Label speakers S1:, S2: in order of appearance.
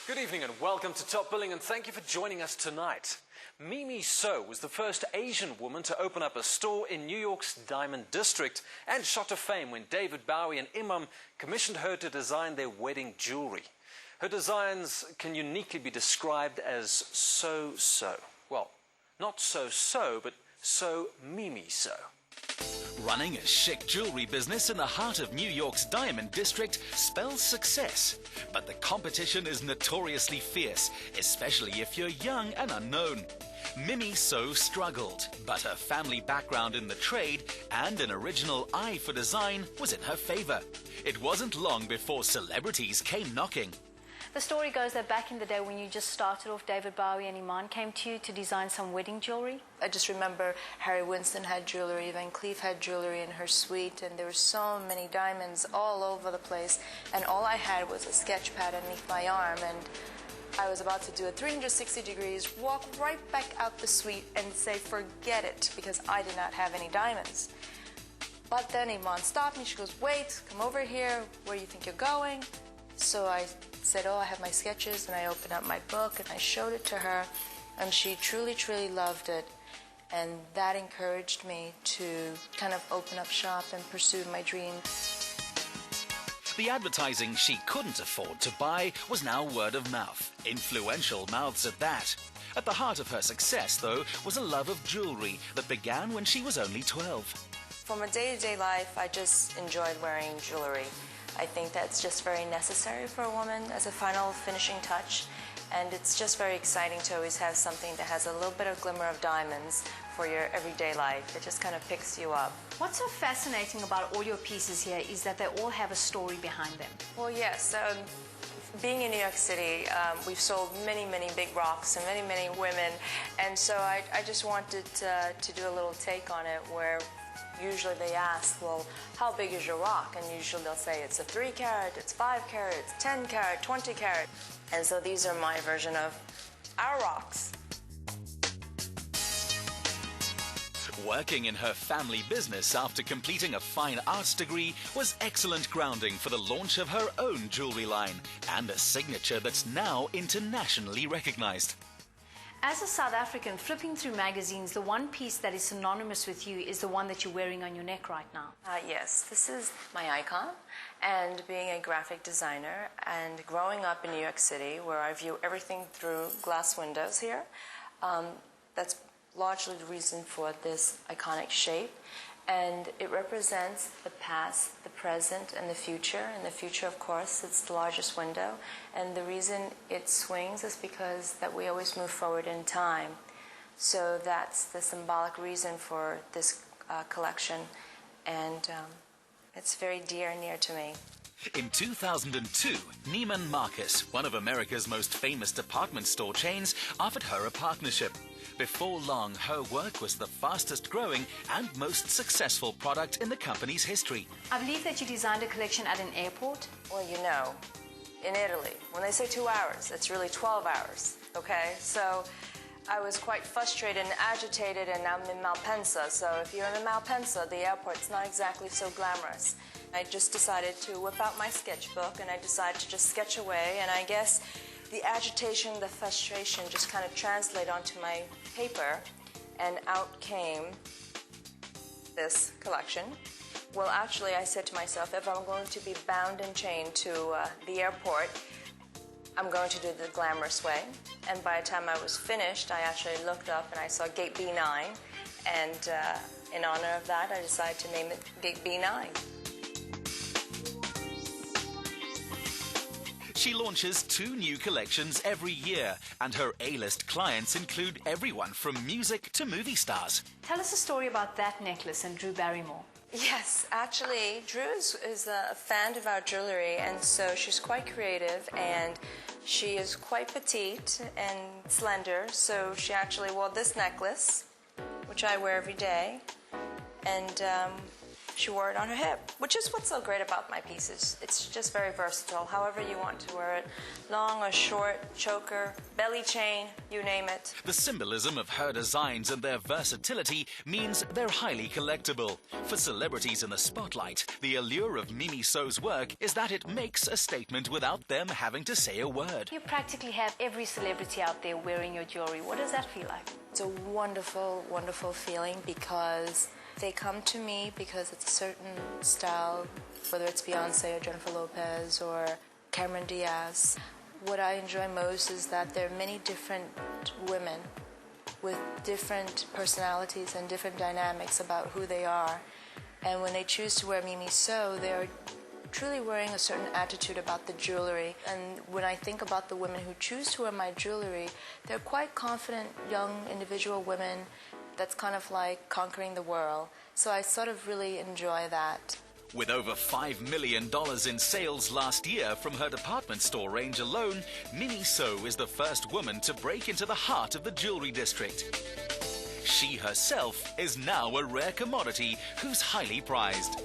S1: Good evening and welcome to Top Billing, and thank you for joining us tonight. Mimi So was the first Asian woman to open up a store in New York's Diamond District and shot to fame when David Bowie and Imam commissioned her to design their wedding jewelry. Her designs can uniquely be described as so-so. Well, not so-so, but so Mimi So.
S2: Running a chic jewelry business in the heart of New York's Diamond District spells success. But the competition is notoriously fierce, especially if you're young and unknown. Mimi So struggled, but her family background in the trade and an original eye for design was in her favor. It wasn't long before celebrities came knocking.
S3: The story goes that back in the day when you just started off, David Bowie and Iman came to you to design some wedding jewelry.
S4: I just remember Harry Winston had jewelry, Van Cleef had jewelry in her suite, and there were so many diamonds all over the place. And all I had was a sketch pad underneath my arm, and I was about to do a 360 degrees, walk right back out the suite and say, forget it, because I did not have any diamonds. But then Iman stopped me. She goes, wait, come over here. Where do you think you're going? So I said, oh, I have my sketches, and I opened up my book and I showed it to her, and she truly, truly loved it. And that encouraged me to kind of open up shop and pursue my dream.
S2: The advertising she couldn't afford to buy was now word of mouth, influential mouths at that. At the heart of her success, though, was a love of jewelry that began when she was only 12.
S4: From a day-to-day life, I just enjoyed wearing jewelry. I think that's just very necessary for a woman as a final finishing touch, and it's just very exciting to always have something that has a little bit of glimmer of diamonds for your everyday life. It just kind of picks you up.
S3: What's so fascinating about all your pieces here is that they all have a story behind them.
S4: Well, yes. Being in New York City, we've sold many, many big rocks and many, many women, and so I just wanted to do a little take on it where usually they ask, well, how big is your rock? And usually they'll say it's a 3 carat, it's 5 carat, it's 10 carat, 20 carat. And so these are my version of our rocks.
S2: Working in her family business after completing a fine arts degree was excellent grounding for the launch of her own jewelry line and a signature that's now internationally recognized.
S3: As a South African, flipping through magazines, the one piece that is synonymous with you is the one that you're wearing on your neck right now.
S4: Yes, this is my icon. And being a graphic designer and growing up in New York City, where I view everything through glass windows here, that's largely the reason for this iconic shape. And it represents the past, the present, and the future. And the future, of course, it's the largest window. And the reason it swings is because that we always move forward in time. So that's the symbolic reason for this collection. And it's very dear and near to me.
S2: In 2002, Neiman Marcus, one of America's most famous department store chains, offered her a partnership. Before long, her work was the fastest growing and most successful product in the company's history.
S3: I believe that you designed a collection at an airport.
S4: Well, you know, in Italy, when they say 2 hours, it's really 12 hours, okay? So I was quite frustrated and agitated, and I'm in Malpensa. So if you're in Malpensa, the airport's not exactly so glamorous. I just decided to whip out my sketchbook, and I decided to just sketch away, and I guess the agitation, the frustration just kind of translate onto my paper, and out came this collection. Well, actually, I said to myself, if I'm going to be bound and chained to the airport, I'm going to do it the glamorous way. And by the time I was finished, I actually looked up and I saw Gate B9, and in honor of that, I decided to name it Gate B9.
S2: She launches 2 new collections every year, and her A-list clients include everyone from music to movie stars.
S3: Tell us a story about that necklace and Drew Barrymore.
S4: Yes, actually, Drew is a fan of our jewelry, and so she's quite creative, and she is quite petite and slender, so she actually wore this necklace, which I wear every day, and she wore it on her hip, which is what's so great about my pieces. It's just very versatile, however you want to wear it. Long or short, choker, belly chain, you name it.
S2: The symbolism of her designs and their versatility means they're highly collectible. For celebrities in the spotlight, the allure of Mimi So's work is that it makes a statement without them having to say a word.
S3: You practically have every celebrity out there wearing your jewelry. What does that feel like?
S4: It's a wonderful, wonderful feeling because they come to me because it's a certain style, whether it's Beyonce or Jennifer Lopez or Cameron Diaz. What I enjoy most is that there are many different women with different personalities and different dynamics about who they are. And when they choose to wear Mimi So, they're truly wearing a certain attitude about the jewelry. And when I think about the women who choose to wear my jewelry, they're quite confident, young, individual women that's kind of like conquering the world. So I sort of really enjoy that.
S2: With over $5 million in sales last year from her department store range alone, Mimi So is the first woman to break into the heart of the jewelry district. She herself is now a rare commodity who's highly prized.